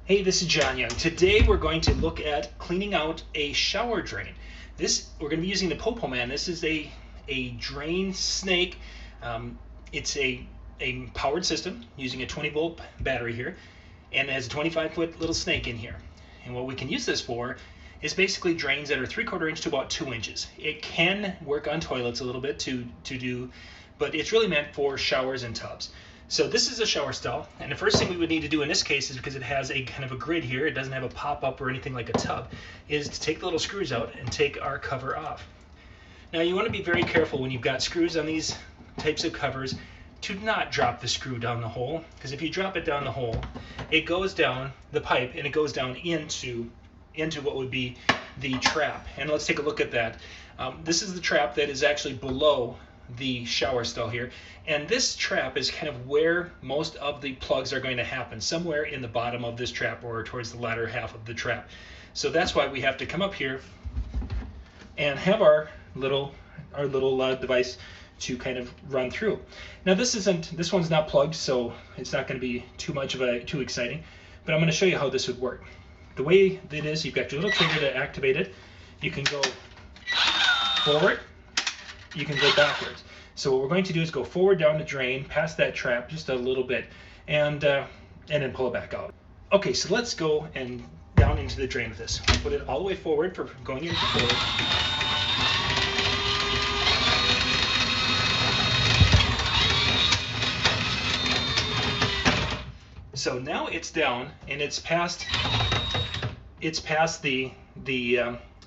Hey, this is John Young. Today we're going to look at cleaning out a shower drain. We're going to be using the Popoman. This is a drain snake. It's a powered system using a 20-volt battery here, and it has a 25-foot little snake in here. And what we can use this for is basically drains that are 3/4 inch to about 2 inches. It can work on toilets a little bit to do, but it's really meant for showers and tubs. So this is a shower stall, and the first thing we would need to do in this case is, because it has a kind of a grid here, it doesn't have a pop-up or anything like a tub, is to take the little screws out and take our cover off. Now you want to be very careful when you've got screws on these types of covers to not drop the screw down the hole, because if you drop it down the hole, it goes down the pipe and it goes down into what would be the trap. And let's take a look at that. This is the trap that is actually below the shower stall here, and this trap is kind of where most of the plugs are going to happen, somewhere in the bottom of this trap or towards the latter half of the trap. So that's why we have to come up here and have our little device to kind of run through. Now this one's not plugged, so it's not going to be too exciting, but I'm going to show you how this would work. The way it is, you've got your little trigger to activate it. You can go forward, you can go backwards. So what we're going to do is go forward down the drain, past that trap just a little bit, and then pull it back out. Okay, so let's go and down into the drain with this. Put it all the way forward for going into forward. So now it's down and it's past the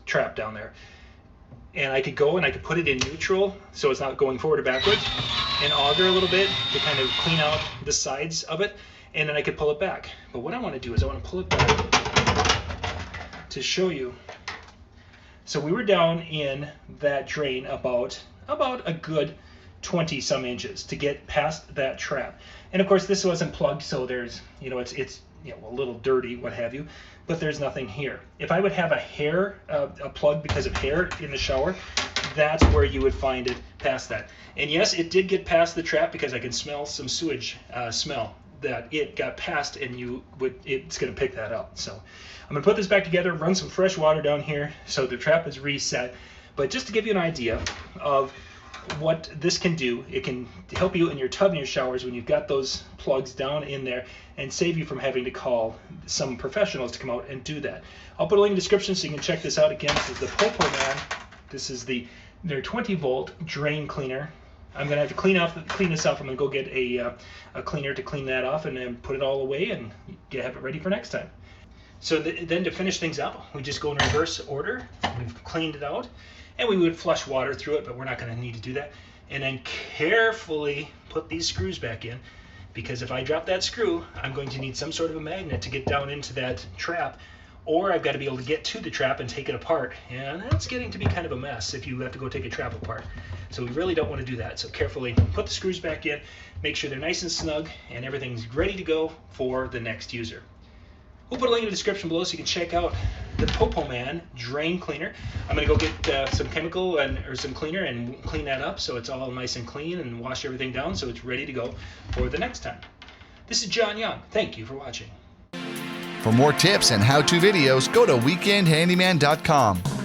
trap down there. And I could go and I could put it in neutral so it's not going forward or backwards, and auger a little bit to kind of clean out the sides of it, and then I could pull it back. But what I want to do is I want to pull it back to show you. So we were down in that drain about a good 20 some inches to get past that trap. And of course this wasn't plugged, so there's, it's a little dirty, what have you, but there's nothing here. If I would have a plug because of hair in the shower, that's where you would find it past that. And yes, it did get past the trap because I can smell some sewage smell that it got past, and it's going to pick that up. So I'm going to put this back together, run some fresh water down here so the trap is reset. But just to give you an idea of what this can do, it can help you in your tub and your showers when you've got those plugs down in there, and save you from having to call some professionals to come out and do that. I'll put a link in the description so you can check this out. Again, this is the Popoman. This is their 20-volt drain cleaner. I'm going to have to clean this off. I'm going to go get a cleaner to clean that off and then put it all away and have it ready for next time. So then to finish things up, we just go in reverse order. We've cleaned it out, and we would flush water through it, but we're not going to need to do that. And then carefully put these screws back in, because if I drop that screw, I'm going to need some sort of a magnet to get down into that trap, or I've got to be able to get to the trap and take it apart. And that's getting to be kind of a mess if you have to go take a trap apart. So we really don't want to do that. So carefully put the screws back in, make sure they're nice and snug, and everything's ready to go for the next user. We'll put a link in the description below so you can check out the Popoman Drain Cleaner. I'm going to go get some chemical or some cleaner and clean that up so it's all nice and clean, and wash everything down so it's ready to go for the next time. This is John Young. Thank you for watching. For more tips and how-to videos, go to weekendhandyman.com.